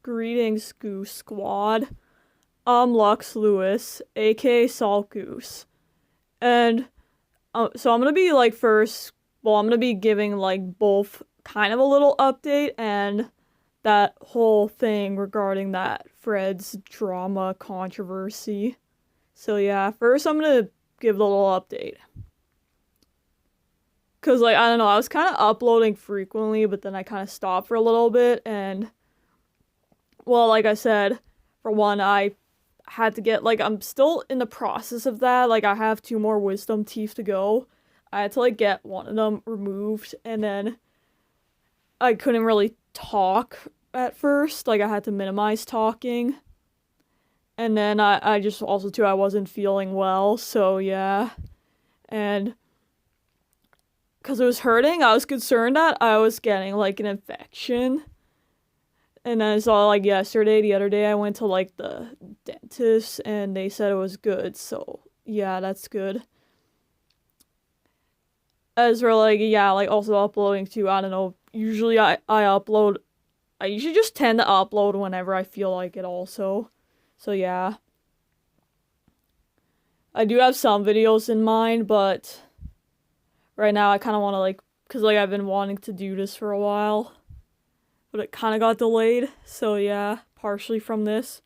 Greetings, Goose Squad. I'm Lux Lewis, aka Salt Goose. And so I'm gonna be like I'm gonna be giving like both kind of a little update and that whole thing regarding that Fred's drama controversy. So yeah, first I'm gonna give the little update. Cause like I don't know, I was kind of uploading frequently, but then I kind of stopped for a little bit and well, like I said, for one, I had to get like I'm still in the process of that. Like I have two more wisdom teeth to go. I had to like get one of them removed and then I couldn't really talk at first. Like I had to minimize talking. And then I just also too I wasn't feeling well, so yeah. And because it was hurting, I was concerned that I was getting like an infection. And then I saw like the other day I went to like the dentist and they said it was good. So yeah, that's good. As for like yeah, like also uploading too, I don't know. Usually I usually just tend to upload whenever I feel like it also. So yeah. I do have some videos in mind, but right now I kind of want to like cuz like I've been wanting to do this for a while, but it kind of got delayed. So yeah, partially from this.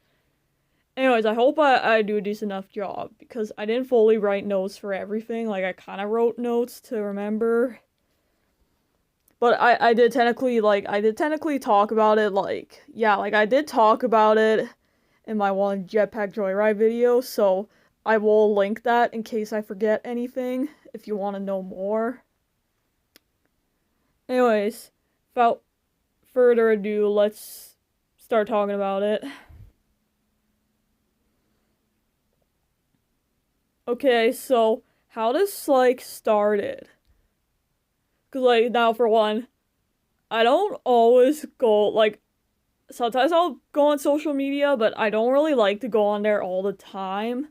Anyways, I hope I do a decent enough job because I didn't fully write notes for everything. Like, I kind of wrote notes to remember. But I did technically talk about it, like, yeah, like, I did talk about it in my one Jetpack Joyride video, so I will link that in case I forget anything, if you want to know more. Anyways, without further ado, let's start talking about it. Okay, so how this like started? Cause like now for one, I don't always go like sometimes I'll go on social media, but I don't really like to go on there all the time.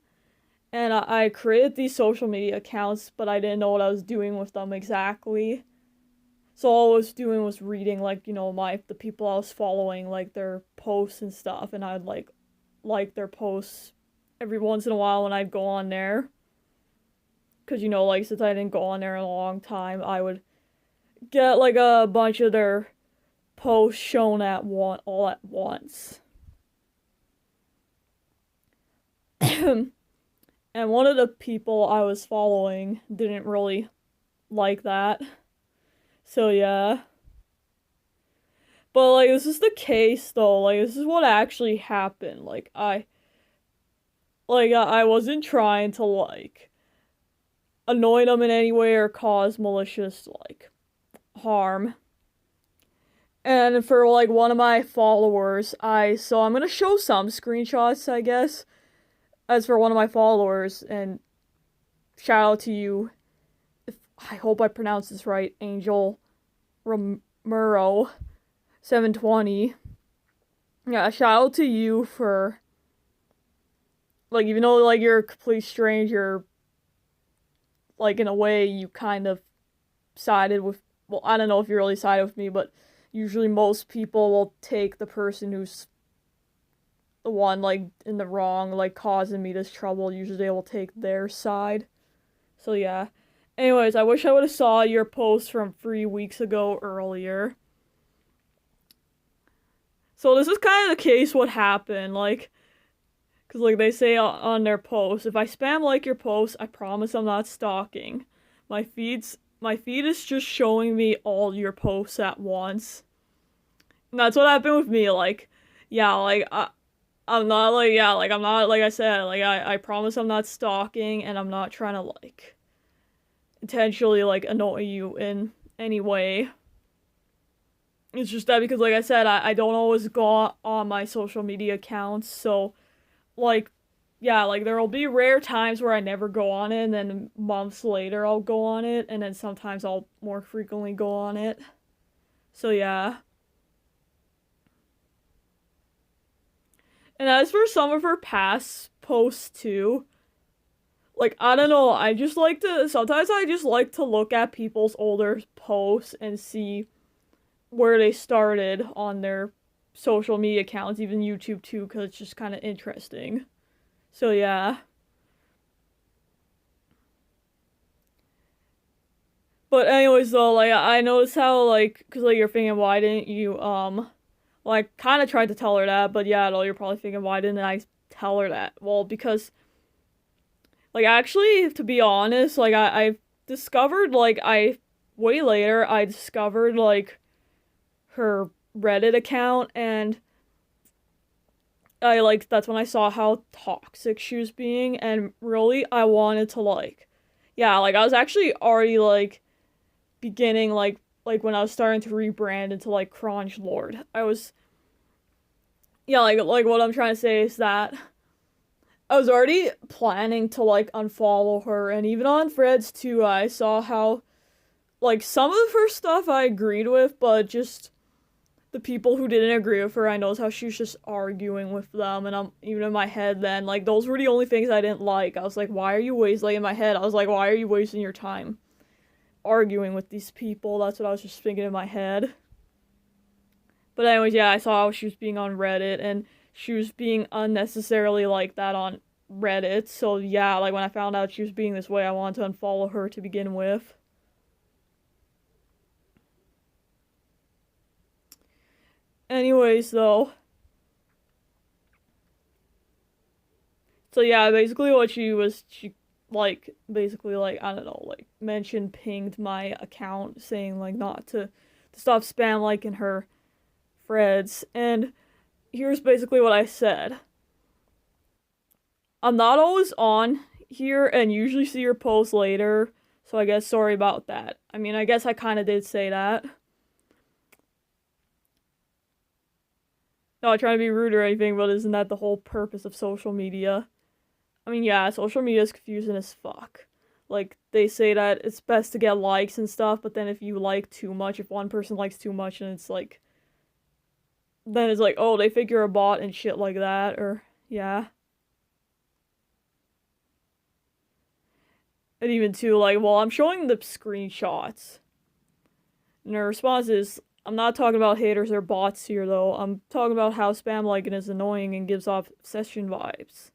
And I created these social media accounts, but I didn't know what I was doing with them exactly. So all I was doing was reading like, the people I was following, like their posts and stuff, and I'd like their posts every once in a while when I'd go on there. Because, like, since I didn't go on there in a long time, I would get, like, a bunch of their posts shown all at once. And one of the people I was following didn't really like that. So, yeah. But, like, this is the case, though. Like, this is what actually happened. I wasn't trying to, like, annoy them in any way or cause malicious like harm. And for like one of my followers, I'm gonna show some screenshots, I guess. As for one of my followers, and shout out to you, if I hope I pronounced this right, Angel Romero 720. Yeah, shout out to you for like even though like you're a complete stranger, like in a way you kind of sided with, well, I don't know if you really sided with me, but usually most people will take the person who's the one like in the wrong, like causing me this trouble. Usually they will take their side. So yeah. Anyways, I wish I would have saw your post from 3 weeks ago earlier. So this is kind of the case what happened, like, cause like they say on their post, if I spam like your post, I promise I'm not stalking. My feed is just showing me all your posts at once. And that's what happened with me, like, yeah, like, I'm not, like, yeah, like, I'm not, like I said, like, I promise I'm not stalking, and I'm not trying to, like, intentionally, like, annoy you in any way. It's just that because, like I said, I don't always go on my social media accounts, so, like, yeah, like there'll be rare times where I never go on it, and then months later I'll go on it, and then sometimes I'll more frequently go on it. So yeah. And as for some of her past posts too, like I don't know, sometimes I just like to look at people's older posts and see where they started on their social media accounts, even YouTube too, because it's just kind of interesting. So yeah. But anyways, though, like I noticed how like, cause like you're thinking, why didn't you like kind of tried to tell her that, but yeah, though you're probably thinking, why didn't I tell her that? Well, because like actually, to be honest, like I discovered like I way later I discovered like her Reddit account and I like that's when I saw how toxic she was being and really I wanted to like yeah, like I was actually already like beginning like when I was starting to rebrand into like Crunch Lord. I was yeah, like what I'm trying to say is that I was already planning to like unfollow her and even on threads too, I saw how like some of her stuff I agreed with, but just the people who didn't agree with her, I noticed how she was just arguing with them, and I'm even in my head then, like those were the only things I didn't like. I was like, why are you wasting like in my head? I was like, why are you wasting your time arguing with these people? That's what I was just thinking in my head. But anyways, yeah, I saw how she was being on Reddit and she was being unnecessarily like that on Reddit. So yeah, like when I found out she was being this way, I wanted to unfollow her to begin with. Anyways, though. So yeah, basically what she like basically like I don't know, like mentioned pinged my account saying like not to stop spam liking her threads and here's basically what I said. I'm not always on here and usually see your posts later, so I guess sorry about that. I mean, I guess I kind of did say that. Not trying to be rude or anything, but isn't that the whole purpose of social media? I mean, yeah, social media is confusing as fuck. Like, they say that it's best to get likes and stuff, but then if you like too much, if one person likes too much, and it's like, then it's like, oh, they think you're a bot and shit like that, or, yeah. And even too, like, well, I'm showing the screenshots. And their response is, I'm not talking about haters or bots here, though. I'm talking about how spam liking is annoying and gives off obsession vibes.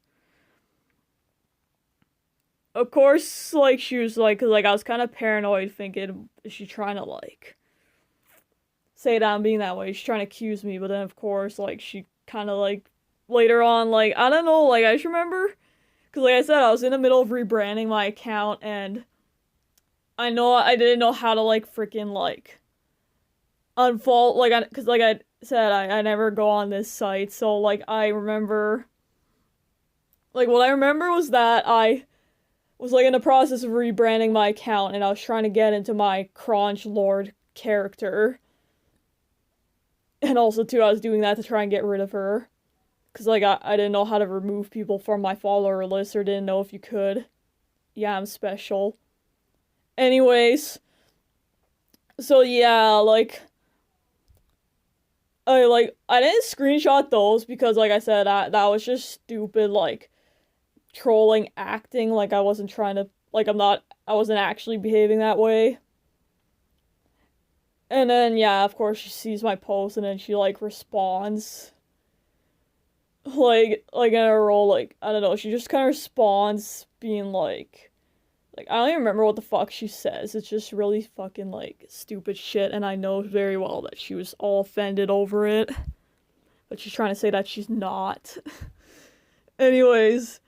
Of course, like, she was like, cause, like, I was kind of paranoid thinking, is she trying to, like, say that I'm being that way? She's trying to accuse me, but then, of course, like, she kind of, like, later on, like, I don't know, like, I just remember, cause, like I said, I was in the middle of rebranding my account, and I know I didn't know how to, like, freaking, like, unfollow, like, cause, like I said, I never go on this site, so, like, I remember, like, what I remember was that I was like in the process of rebranding my account and I was trying to get into my Crunch Lord character. And also too, I was doing that to try and get rid of her. Cause like I didn't know how to remove people from my follower list or didn't know if you could. Yeah, I'm special. Anyways, so yeah, I didn't screenshot those because like I said, that was just stupid like trolling acting like I wasn't trying to like I wasn't actually behaving that way. And then yeah, of course she sees my post and then she like responds like in a role like I don't know, she just kind of responds being like I don't even remember what the fuck she says. It's just really fucking like stupid shit and I know very well that she was all offended over it. But she's trying to say that she's not. Anyways,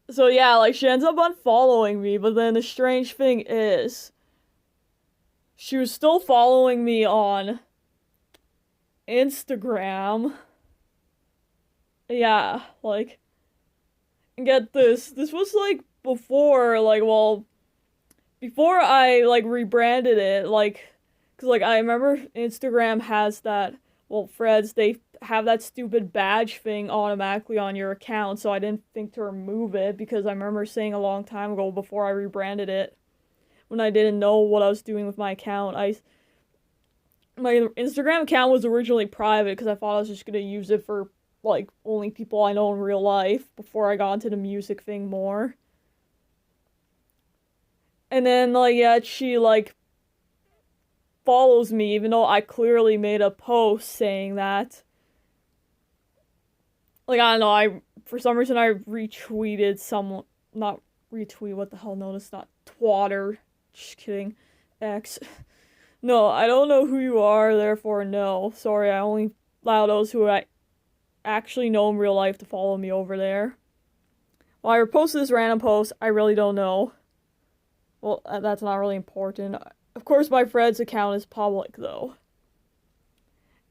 so yeah, like she ends up unfollowing me, but then the strange thing is she was still following me on Instagram. Yeah, like and get this. This was like before like well before I like rebranded it like cuz like I remember Instagram has that well Freds they have that stupid badge thing automatically on your account, so I didn't think to remove it because I remember saying a long time ago before I rebranded it when I didn't know what I was doing with my account. My Instagram account was originally private because I thought I was just gonna use it for like only people I know in real life before I got into the music thing more. And then like yeah, she like follows me, even though I clearly made a post saying that. Like, I don't know, for some reason I retweeted someone, not retweet, what the hell, no, it's not twatter, just kidding, X. No, I don't know who you are, therefore no, sorry, I only allow those who I actually know in real life to follow me over there. Well, I reposted this random post, I really don't know. Well, that's not really important. Of course, my Fred's account is public, though.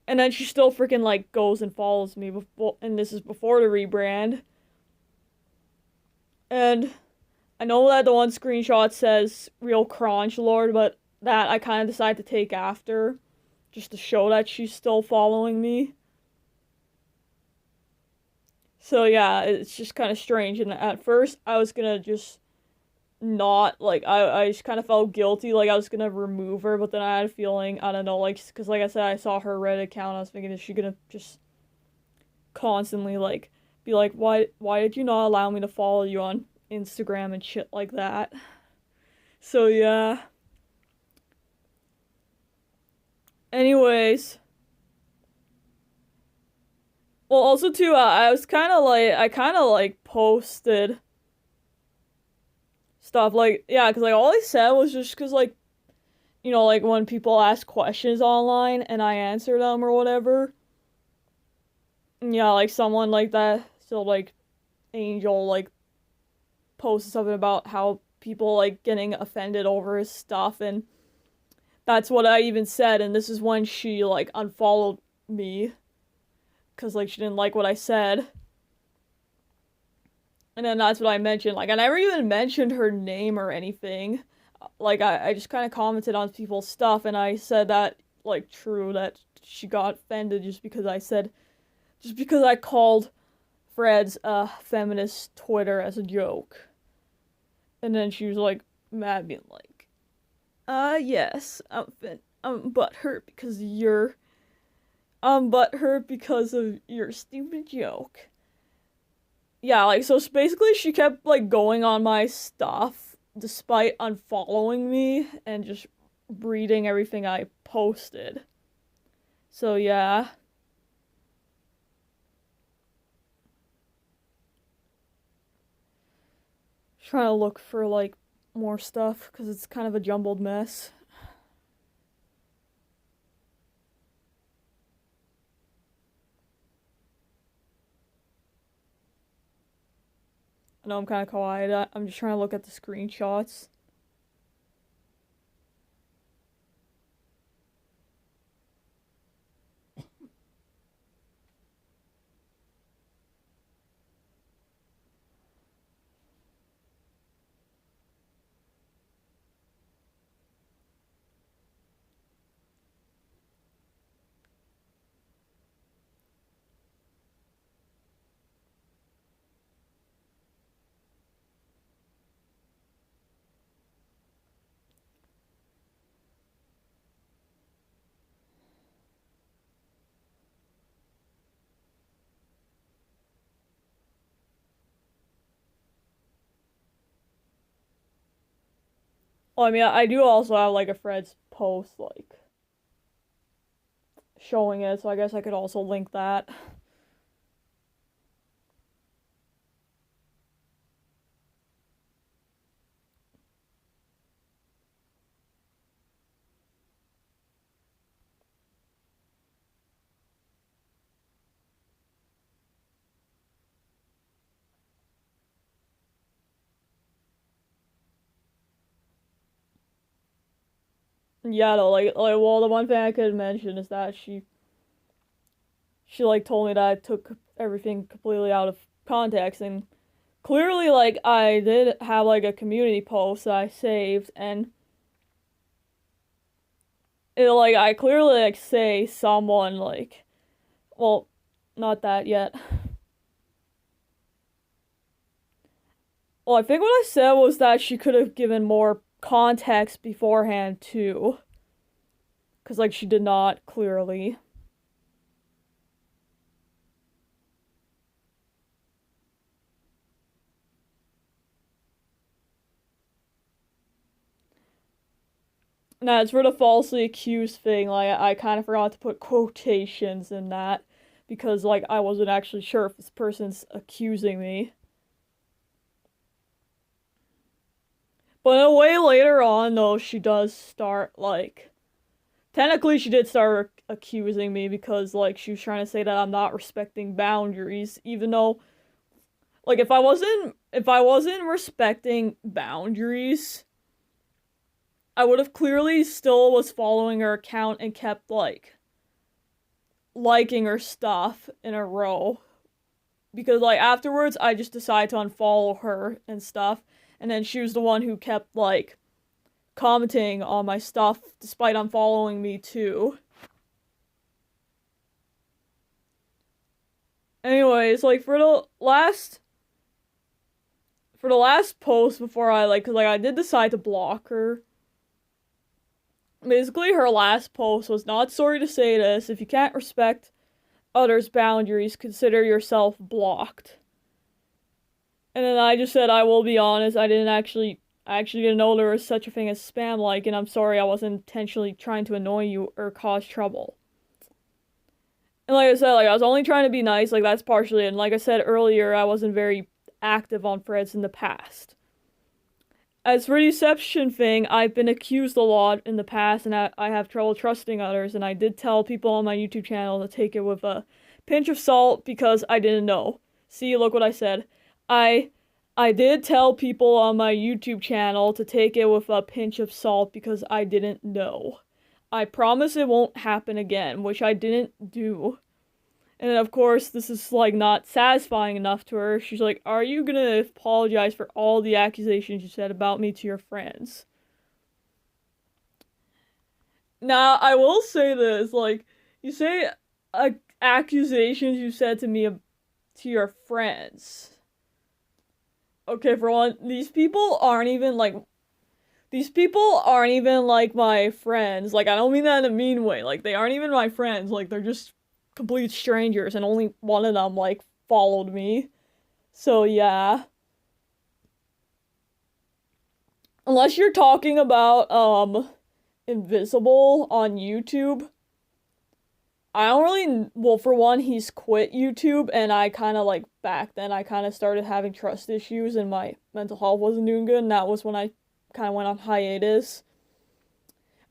And then she still freaking, like, goes and follows me, before, and this is before the rebrand. And I know that the one screenshot says Real Crunch Lord, but that I kind of decided to take after, just to show that she's still following me. So yeah, it's just kind of strange, and at first I was gonna just not, like, I just kind of felt guilty, like I was gonna remove her, but then I had a feeling, I don't know, like, because like I said, I saw her Reddit account, I was thinking, is she gonna just constantly, like, be like, why did you not allow me to follow you on Instagram and shit like that? So yeah. Anyways. Well, also too, I kind of like posted stuff, like, yeah, because like all I said was just because, like, you know, like when people ask questions online and I answer them or whatever. Yeah, like someone like that, so like Angel, like, posted something about how people like getting offended over his stuff, and that's what I even said, and this is when she like unfollowed me because like she didn't like what I said. And then that's what I mentioned. Like, I never even mentioned her name or anything. Like, I just kind of commented on people's stuff, and I said that, like, true, that she got offended just because I called Fred's feminist Twitter as a joke. And then she was like mad, being like, yes, I'm butthurt because I'm butthurt because of your stupid joke. Yeah, like, so basically she kept, like, going on my stuff despite unfollowing me and just reading everything I posted. So yeah. Trying to look for, like, more stuff because it's kind of a jumbled mess. I know I'm kind of quiet. I'm just trying to look at the screenshots. Well, I mean, I do also have, like, a Fred's post, like, showing it, so I guess I could also link that. Yeah, though, well, the one thing I could mention is that she like told me that I took everything completely out of context, and clearly, like, I did have, like, a community post that I saved, and it, like, I clearly, like, say someone, like, well, not that yet. Well, I think what I said was that she could have given more context beforehand too, because, like, she did not clearly. And as for the falsely accused thing, like, I kind of forgot to put quotations in that because, like, I wasn't actually sure if this person's accusing me. But in a way, later on, though, she does start, like, technically she did start accusing me because, like, she was trying to say that I'm not respecting boundaries, even though, like, if I wasn't respecting boundaries, I would have clearly still was following her account and kept, like, liking her stuff in a row. Because, like, afterwards, I just decided to unfollow her and stuff. And then she was the one who kept, like, commenting on my stuff despite unfollowing me, too. Anyways, like, for the last post before I, like, cause, like, I did decide to block her. Basically, her last post was, "Not sorry to say this, if you can't respect others' boundaries, consider yourself blocked." And then I just said, "I will be honest, I actually didn't know there was such a thing as spam like, and I'm sorry I wasn't intentionally trying to annoy you or cause trouble." And like I said, like, I was only trying to be nice, like, that's partially it. And like I said earlier, I wasn't very active on threads in the past. As for the deception thing, I've been accused a lot in the past, and I have trouble trusting others, and I did tell people on my YouTube channel to take it with a pinch of salt because I didn't know. See, look what I said. I did tell people on my YouTube channel to take it with a pinch of salt because I didn't know. I promise it won't happen again, which I didn't do. And then, of course, this is, like, not satisfying enough to her. She's like, "Are you gonna apologize for all the accusations you said about me to your friends?" Now, I will say this, like, you say accusations you said to me to your friends. Okay, for one, these people aren't even, like, my friends. Like, I don't mean that in a mean way. Like, they aren't even my friends. Like, they're just complete strangers, and only one of them, like, followed me. So, yeah. Unless you're talking about, Invisible on YouTube. I don't really, well, for one, he's quit YouTube, and I kind of, like, back then, I kind of started having trust issues, and my mental health wasn't doing good, and that was when I kind of went on hiatus.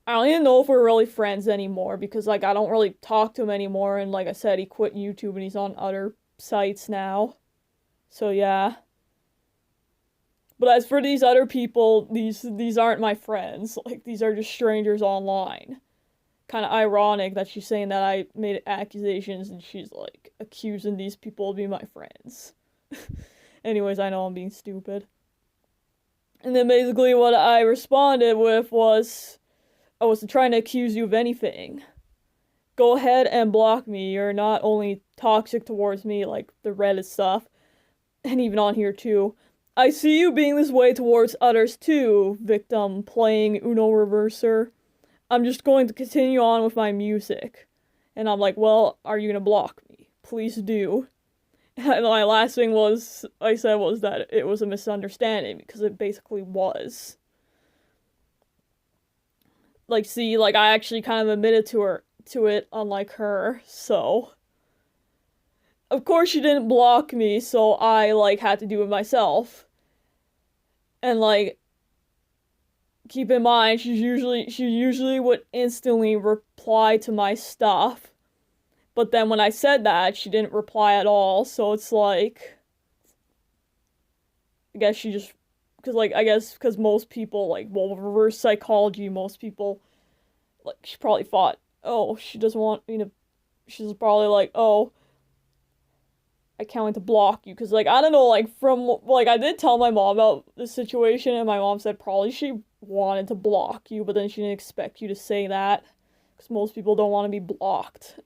I don't even know if we're really friends anymore, because, like, I don't really talk to him anymore, and like I said, he quit YouTube, and he's on other sites now. So, yeah. But as for these other people, these aren't my friends. Like, these are just strangers online. Kind of ironic that she's saying that I made accusations and she's, like, accusing these people to be my friends. Anyways, I know I'm being stupid. And then basically what I responded with was, "I wasn't trying to accuse you of anything. Go ahead and block me. You're not only toxic towards me, like the Reddit stuff, and even on here too. I see you being this way towards others too, victim playing Uno Reverser. I'm just going to continue on with my music." And I'm like, "Well, are you gonna block me? Please do." And my last thing I said was that it was a misunderstanding, because it basically was. Like, see, like, I actually kind of admitted to it, unlike her, so. Of course she didn't block me, so I, like, had to do it myself. And, like, keep in mind, she usually would instantly reply to my stuff. But then when I said that, she didn't reply at all, so it's like, I guess she just, because most people, like, well, reverse psychology, most people, like, she probably thought, "Oh, she doesn't want me to," she's probably like, "Oh, I can't wait to block you," because, like, I don't know, like, I did tell my mom about the situation, and my mom said probably she wanted to block you, but then she didn't expect you to say that, because most people don't want to be blocked.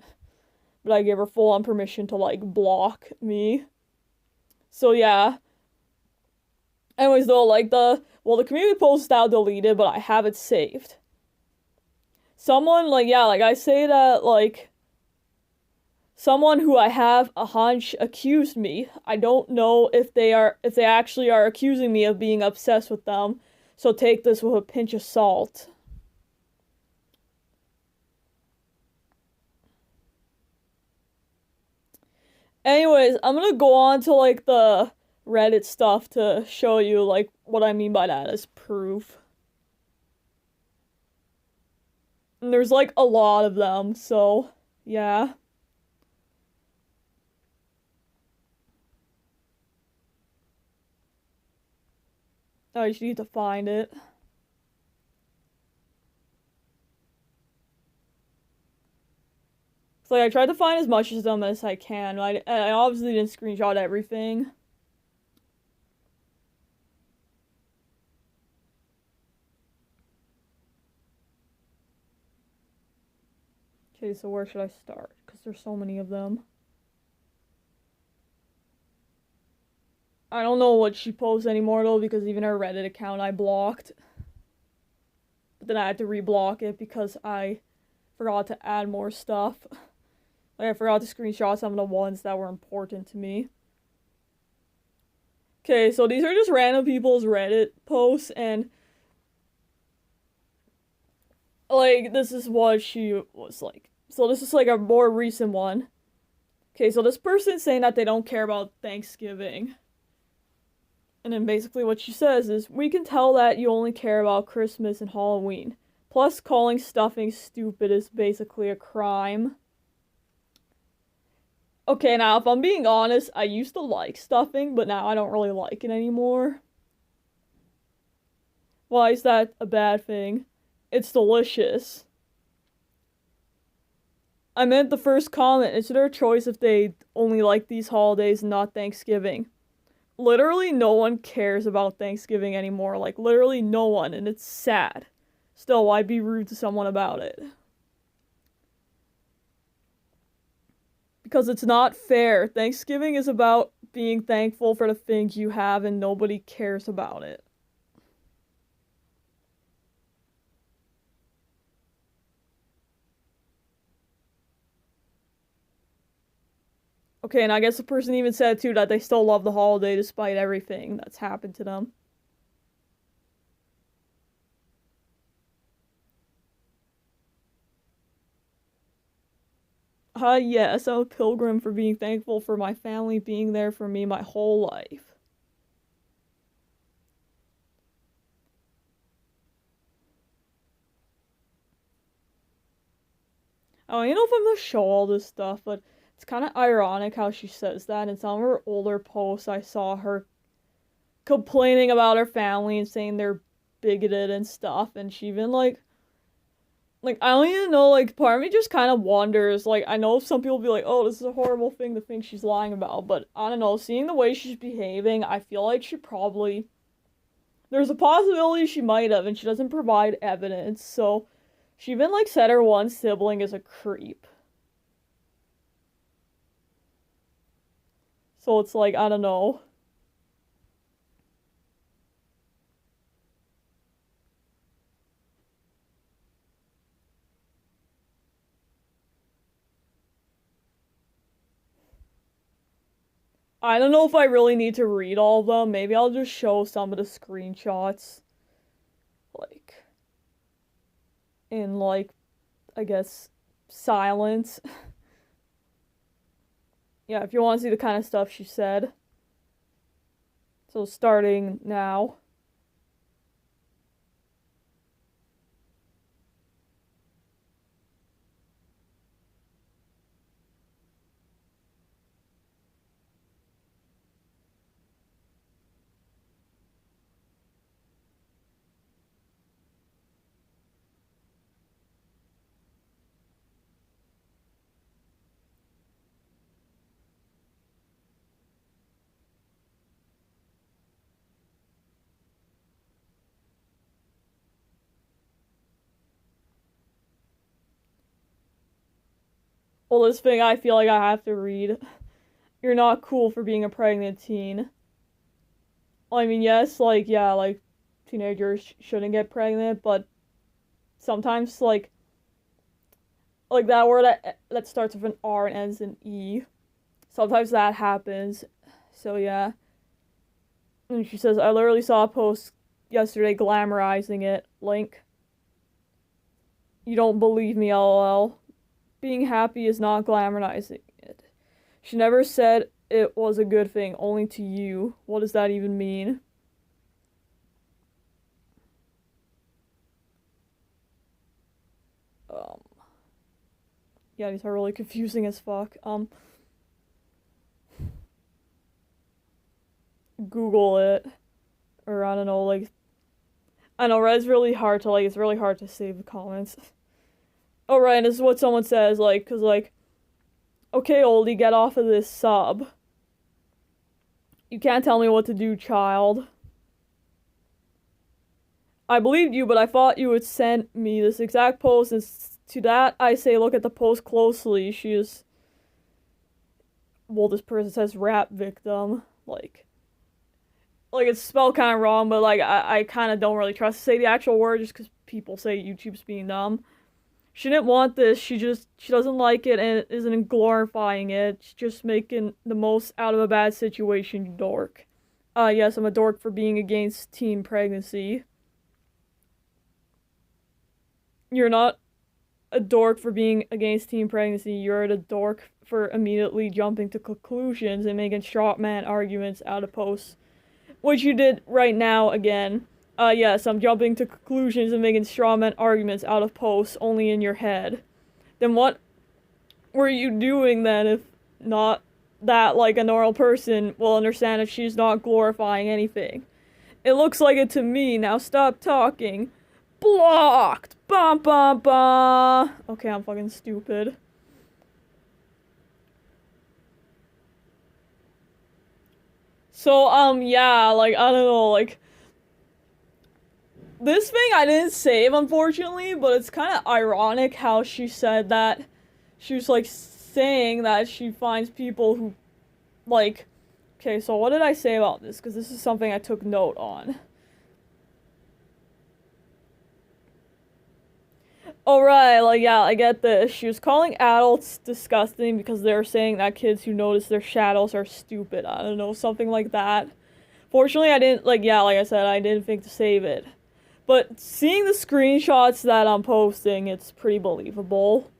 But I gave her full-on permission to, like, block me. So, yeah. Anyways, though, like, the community post is now deleted, but I have it saved. Someone, like, yeah, like, I say that, like, someone who I have a hunch accused me. I don't know if they actually are accusing me of being obsessed with them, so take this with a pinch of salt. Anyways, I'm gonna go on to like the Reddit stuff to show you like what I mean by that as proof. And there's like a lot of them, so yeah. I just need to find it. So like I tried to find as much of them as I can. I obviously didn't screenshot everything. Okay, so where should I start? Because there's so many of them. I don't know what she posts anymore though, because even her Reddit account I blocked. But then I had to reblock it because I forgot to add more stuff. Like I forgot to screenshot some of the ones that were important to me. Okay, so these are just random people's Reddit posts, and like this is what she was like. So this is like a more recent one. Okay, so this person's saying that they don't care about Thanksgiving. And then basically what she says is, we can tell that you only care about Christmas and Halloween. Plus, calling stuffing stupid is basically a crime. Okay, now if I'm being honest, I used to like stuffing, but now I don't really like it anymore. Why is that a bad thing? It's delicious. I meant the first comment. It's their choice if they only like these holidays and not Thanksgiving. Literally no one cares about Thanksgiving anymore. Like, literally no one, and it's sad. Still, why be rude to someone about it? Because it's not fair. Thanksgiving is about being thankful for the things you have, and nobody cares about it. Okay, and I guess the person even said too that they still love the holiday despite everything that's happened to them. Yes, I'm a pilgrim for being thankful for my family being there for me my whole life. Oh, you know if I'm gonna show all this stuff, but it's kind of ironic how she says that. In some of her older posts, I saw her complaining about her family and saying they're bigoted and stuff, and she even like I don't even know, like part of me just kind of wonders, like I know some people be like, oh, this is a horrible thing to think she's lying about, but I don't know, seeing the way she's behaving, I feel like she probably there's a possibility she might have, and she doesn't provide evidence, so she even like said her one sibling is a creep. So it's like, I don't know. I don't know if I really need to read all of them. Maybe I'll just show some of the screenshots. Like, in, like, I guess, silence. Yeah, if you want to see the kind of stuff she said. So, starting now. Well, this thing I feel like I have to read. You're not cool for being a pregnant teen. Well, I mean, yes, like, yeah, like, teenagers shouldn't get pregnant, but sometimes, like that word that starts with an R and ends in E. Sometimes that happens. So, yeah. And she says, I literally saw a post yesterday glamorizing it. Link. You don't believe me, lol. Being happy is not glamorizing it. She never said it was a good thing, only to you. What does that even mean? Um, yeah, these are really confusing as fuck. Google it. Or I don't know, like, I know, right? It's really hard to, like, it's really hard to save the comments. Oh, right, and this is what someone says, like, cause, like, okay, oldie, get off of this sub. You can't tell me what to do, child. I believed you, but I thought you would send me this exact post, and to that I say look at the post closely. She is... Well, this person says rap victim. Like it's spelled kind of wrong, but, like, I kind of don't really trust to say the actual word just because people say YouTube's being dumb. She didn't want this, she doesn't like it and isn't glorifying it. She's just making the most out of a bad situation, you dork. Yes, I'm a dork for being against teen pregnancy. You're not a dork for being against teen pregnancy, you're a dork for immediately jumping to conclusions and making straw man arguments out of posts. Which you did right now again. Yes, I'm jumping to conclusions and making straw man arguments out of posts only in your head. Then what were you doing then if not that, like, a normal person will understand if she's not glorifying anything? It looks like it to me, now stop talking. Blocked! Bum bum bum! Okay, I'm fucking stupid. So, yeah, like, I don't know, like, this thing I didn't save, unfortunately, but it's kind of ironic how she said that. She was, like, saying that she finds people who, like... Okay, so what did I say about this? Because this is something I took note on. Oh, right, like, yeah, I get this. She was calling adults disgusting because they're saying that kids who notice their shadows are stupid. I don't know, something like that. Fortunately, I didn't, like, yeah, like I said, I didn't think to save it. But seeing the screenshots that I'm posting, it's pretty believable.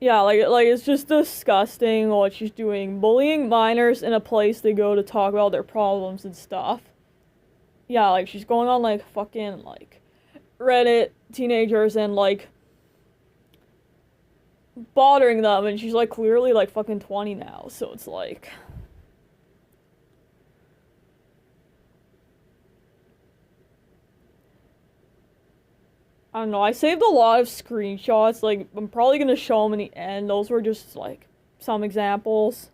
Yeah, like it's just disgusting what she's doing. Bullying minors in a place they go to talk about their problems and stuff. Yeah, like, she's going on, like, fucking, like, Reddit teenagers and, like, bothering them, and she's, like, clearly, like, fucking 20 now, so it's, like... I don't know, I saved a lot of screenshots, like, I'm probably gonna show them in the end. Those were just, like, some examples.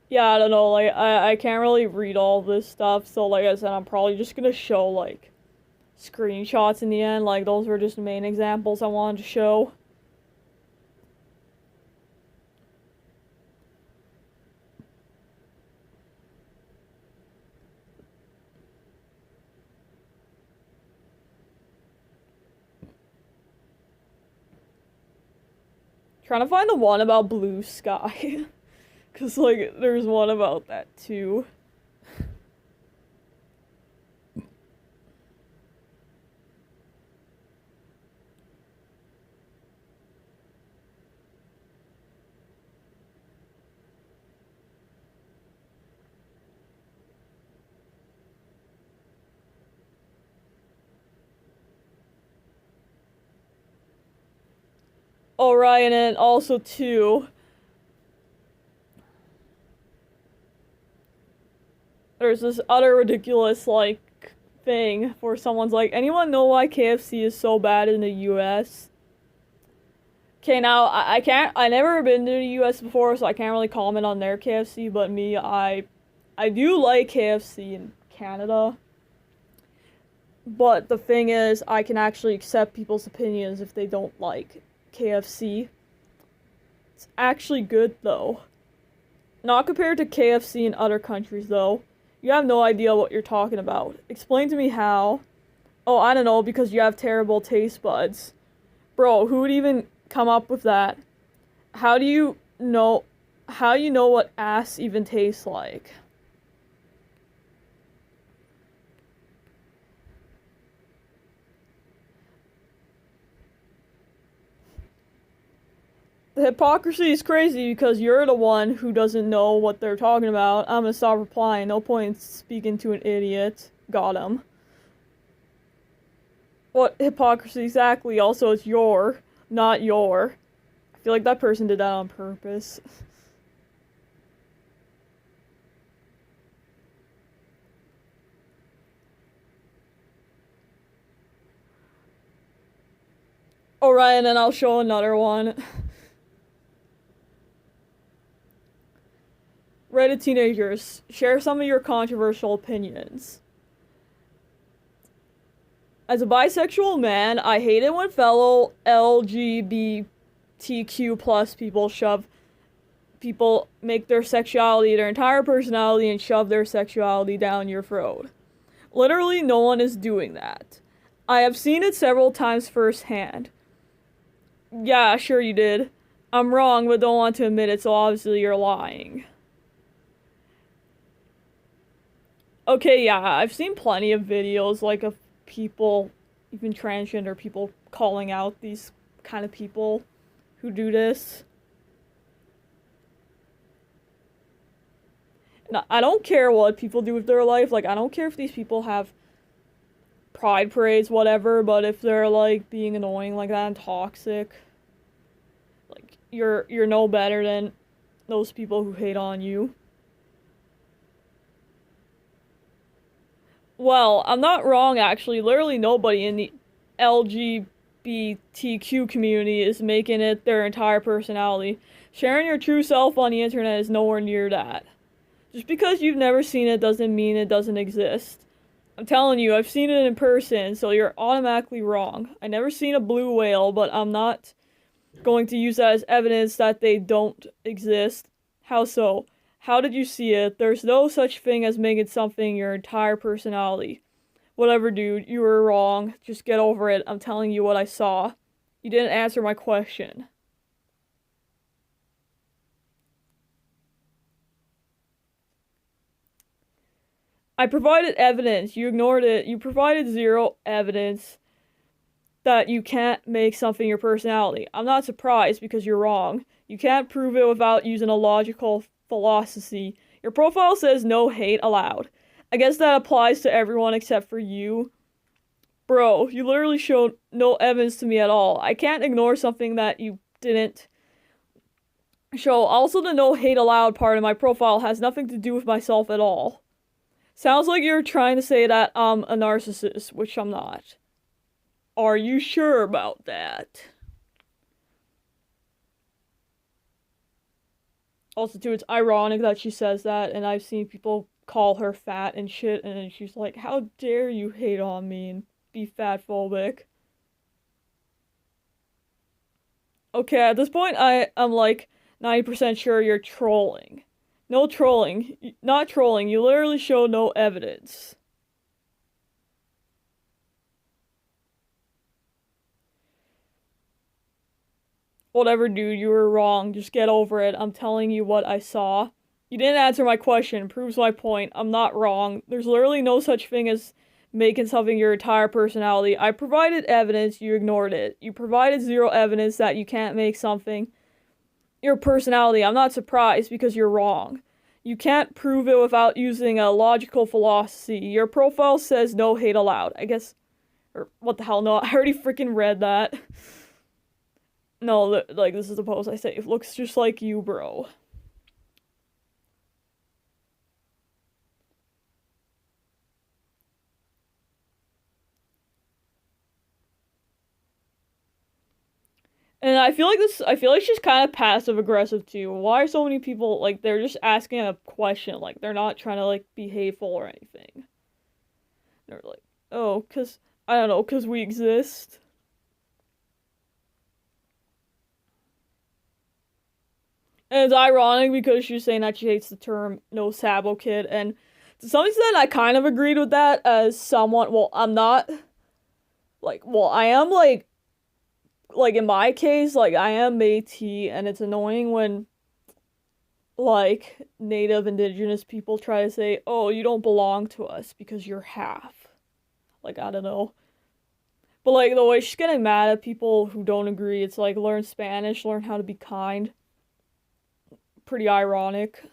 Yeah, I don't know, like, I can't really read all this stuff, so, like I said, I'm probably just gonna show, like, screenshots in the end. Like, those were just the main examples I wanted to show. Trying to find the one about blue sky. Cause, like, there's one about that too. Oh, right, and then also too, there's this other ridiculous, like, thing where someone's like, anyone know why KFC is so bad in the US? Okay, now, I can't, I never been to the US before, so I can't really comment on their KFC, but me, I do like KFC in Canada. But the thing is, I can actually accept people's opinions if they don't like KFC. It's actually good, though. Not compared to KFC in other countries, though. You have no idea what you're talking about. Explain to me how. Oh, I don't know, because you have terrible taste buds. Bro, who would even come up with that? How do you know what ass even tastes like? The hypocrisy is crazy because you're the one who doesn't know what they're talking about. I'm gonna stop replying. No point in speaking to an idiot. Got him. What hypocrisy exactly? Also, it's your, not your. I feel like that person did that on purpose. Alright, and then I'll show another one. Reddit teenagers, share some of your controversial opinions. As a bisexual man, I hate it when fellow LGBTQ plus people make their sexuality their entire personality and shove their sexuality down your throat. Literally, no one is doing that. I have seen it several times firsthand. Yeah, sure you did. I'm wrong, but don't want to admit it, so obviously you're lying. Okay, yeah, I've seen plenty of videos, like, of people, even transgender people, calling out these kind of people who do this. And I don't care what people do with their life, like, I don't care if these people have pride parades, whatever, but if they're, like, being annoying like that and toxic, like, you're no better than those people who hate on you. Well, I'm not wrong, actually. Literally nobody in the LGBTQ community is making it their entire personality. Sharing your true self on the internet is nowhere near that. Just because you've never seen it doesn't mean it doesn't exist. I'm telling you, I've seen it in person, so you're automatically wrong. I never seen a blue whale, but I'm not going to use that as evidence that they don't exist. How so? How did you see it? There's no such thing as making something your entire personality. Whatever, dude, you were wrong. Just get over it. I'm telling you what I saw. You didn't answer my question. I provided evidence. You ignored it. You provided zero evidence that you can't make something your personality. I'm not surprised because you're wrong. You can't prove it without using a logical philosophy. Your profile says no hate allowed. I guess that applies to everyone except for you. Bro, you literally showed no evidence to me at all. I can't ignore something that you didn't show. Also, the no hate allowed part of my profile has nothing to do with myself at all. Sounds like you're trying to say that I'm a narcissist, which I'm not. Are you sure about that? Also, too, it's ironic that she says that, and I've seen people call her fat and shit, and then she's like, how dare you hate on me and be fat-phobic? Okay, at this point, I'm like 90% sure you're trolling. No trolling. Not trolling, you literally show no evidence. Whatever, dude, you were wrong. Just get over it. I'm telling you what I saw. You didn't answer my question. Proves my point. I'm not wrong. There's literally no such thing as making something your entire personality. I provided evidence. You ignored it. You provided zero evidence that you can't make something your personality. I'm not surprised because you're wrong. You can't prove it without using a logical philosophy. Your profile says no hate allowed. I guess... Or, what the hell, no, I already freaking read that. No, like, this is the post I saved. Looks just like you, bro. And I feel like she's kind of passive aggressive too. Why are so many people, like, they're just asking a question, like, they're not trying to, like, be hateful or anything. They're like, oh, I don't know, 'cause we exist. And it's ironic because she was saying that she hates the term no sabo kid, and to some extent I kind of agreed with that as someone, well, I'm not, like, well, I am, like, in my case, like, I am Métis, and it's annoying when, like, native indigenous people try to say, oh, you don't belong to us because you're half. Like, I don't know. But, like, the way she's getting mad at people who don't agree, it's like, learn Spanish, learn how to be kind. Pretty ironic.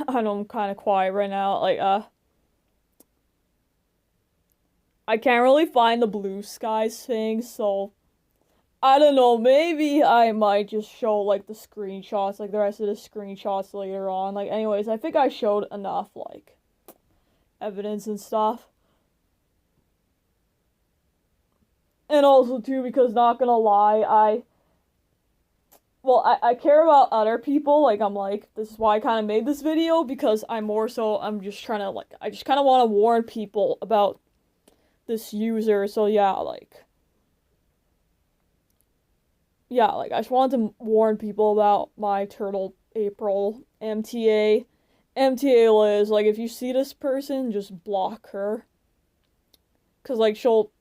I know I'm kind of quiet right now. Like, I can't really find the blue skies thing, so I don't know. Maybe I might just show, like, the screenshots, like, the rest of the screenshots later on. Like, anyways, I think I showed enough, like, evidence and stuff. And also, too, because not gonna lie, I care about other people. Like, I'm like, this is why I kind of made this video, because I'm just trying to, like, I just kind of want to warn people about this user. So, I just wanted to warn people about my Turtle April MTA. MTA Liz, like, if you see this person, just block her. Because, like, she'll,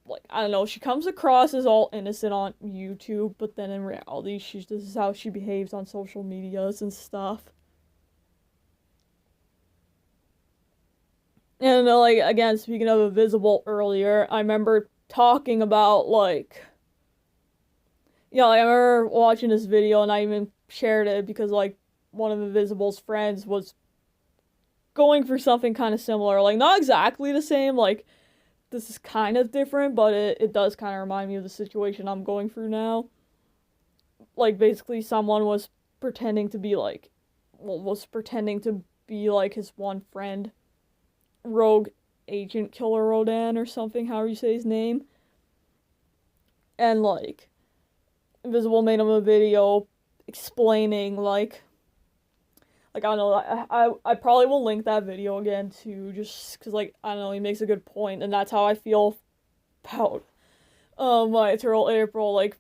like, I don't know, she comes across as all innocent on YouTube, but then in reality, this is how she behaves on social medias and stuff. And, like, again, speaking of Invisible earlier, I remember talking about, like, I remember watching this video and I even shared it because, like, one of Invisible's friends was going for something kind of similar. Like, not exactly the same, like, this is kind of different, but it does kind of remind me of the situation I'm going through now. Like, basically, someone was pretending to be, like, his one friend, Rogue Agent Killer Rodan or something, however you say his name. And, like, Invisible made him a video explaining, like, I don't know, I probably will link that video again too, just because, like, I don't know, he makes a good point, and that's how I feel about my Turtle April, like,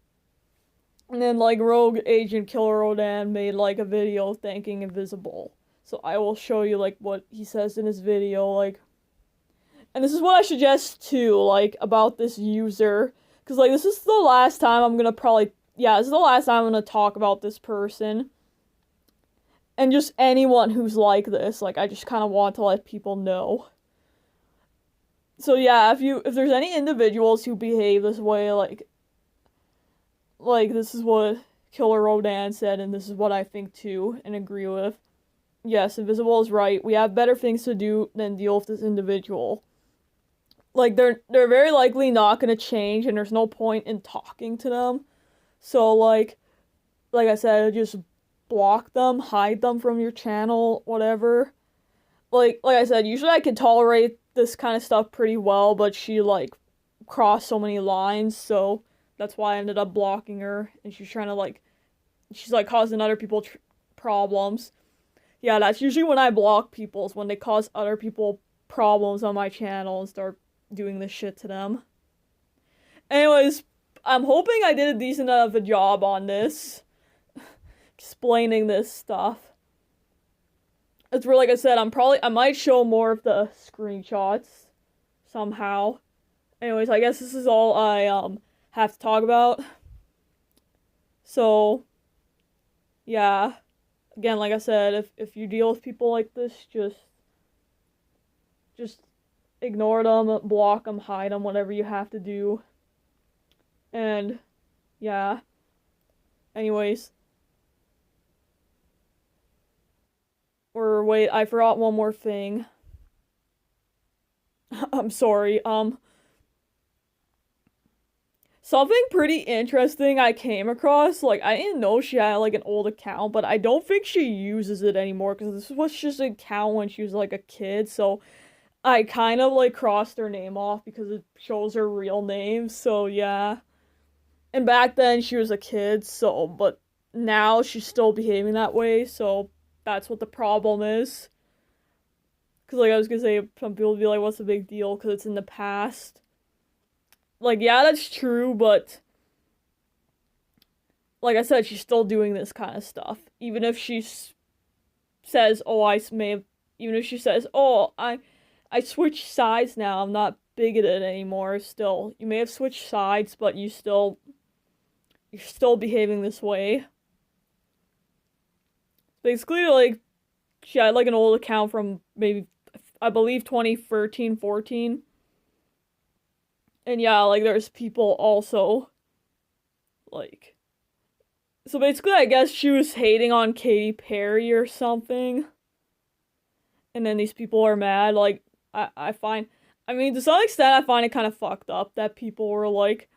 and then, like, Rogue Agent Killer Rodan made, like, a video thanking Invisible, so I will show you, like, what he says in his video, like, and this is what I suggest too, like, about this user, because, like, this is the last time I'm gonna talk about this person. And just anyone who's like this, like, I just kind of want to let people know. So yeah, if there's any individuals who behave this way, like this is what Killer Rodan said, and this is what I think too, and agree with. Yes, Invisible is right. We have better things to do than deal with this individual. Like, they're very likely not gonna change, and there's no point in talking to them. So, like I said, just block them, hide them from your channel, whatever. Like I said, usually I can tolerate this kind of stuff pretty well, but she, like, crossed so many lines, so that's why I ended up blocking her, and she's trying to, she's, like, causing other people problems. Yeah, that's usually when I block people, is when they cause other people problems on my channel and start doing this shit to them. Anyways, I'm hoping I did a decent enough a job on this. explaining this stuff. It's where, like I said, I might show more of the screenshots somehow. Anyways, I guess this is all I have to talk about. So, yeah. Again, like I said, if you deal with people like this, just ignore them, block them, hide them, whatever you have to do. And yeah. Anyways, or wait, I forgot one more thing. I'm sorry. Something pretty interesting I came across, like, I didn't know she had, like, an old account, but I don't think she uses it anymore, because this was just an account when she was, like, a kid, so I kind of, like, crossed her name off because it shows her real name, so yeah. And back then, she was a kid, so, but now she's still behaving that way, so that's what the problem is. Because, like, I was gonna say, some people would be like, what's the big deal, because it's in the past. Like, yeah, that's true, but like I said, she's still doing this kind of stuff. Even if she says, oh, even if she says, oh, I switched sides now, I'm not bigoted anymore, still. You may have switched sides, but you're still behaving this way. Basically, like, she had, like, an old account from maybe, I believe, 2013, 14. And yeah, like, there's people also, like, so basically, I guess she was hating on Katy Perry or something. And then these people are mad. Like, I mean, to some extent, I find it kind of fucked up that people were, like,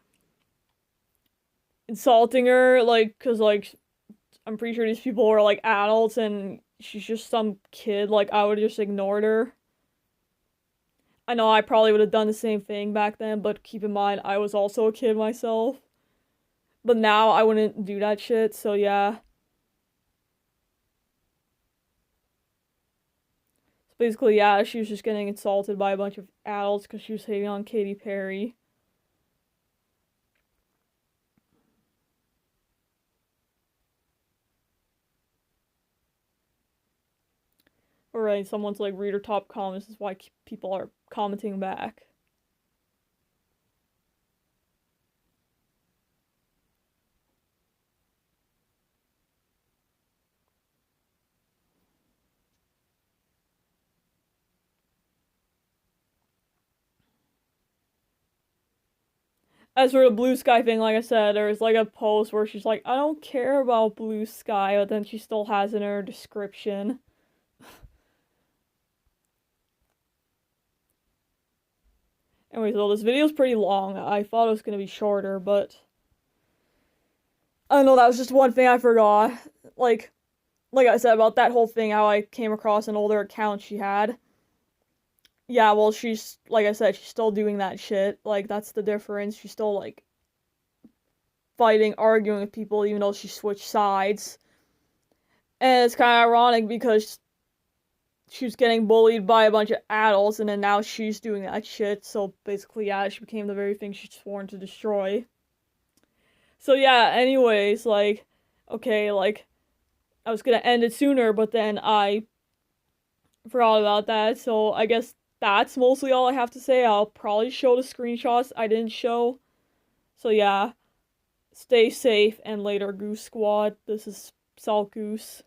insulting her, like, because, like, I'm pretty sure these people were, like, adults and she's just some kid. Like, I would have just ignored her. I know I probably would have done the same thing back then, but keep in mind, I was also a kid myself. But now I wouldn't do that shit, so yeah. So basically, yeah, she was just getting insulted by a bunch of adults because she was hating on Katy Perry. Alright, someone's like, reader top comments is why people are commenting back. As for the blue sky thing, like I said, there's like a post where she's like, I don't care about blue sky, but then she still has in her description. Anyways, well, this video's pretty long. I thought it was gonna be shorter, but I don't know, that was just one thing I forgot. Like I said about that whole thing, how I came across an older account she had. Yeah, well, she's, like I said, she's still doing that shit. Like, that's the difference. She's still, like, fighting, arguing with people, even though she switched sides. And it's kind of ironic because she was getting bullied by a bunch of adults, and then now she's doing that shit. So basically, yeah, she became the very thing she's sworn to destroy. So yeah, anyways, like, okay, like, I was gonna end it sooner, but then I forgot about that. So I guess that's mostly all I have to say. I'll probably show the screenshots I didn't show. So yeah, stay safe, and later, Goose Squad. This is Salt Goose.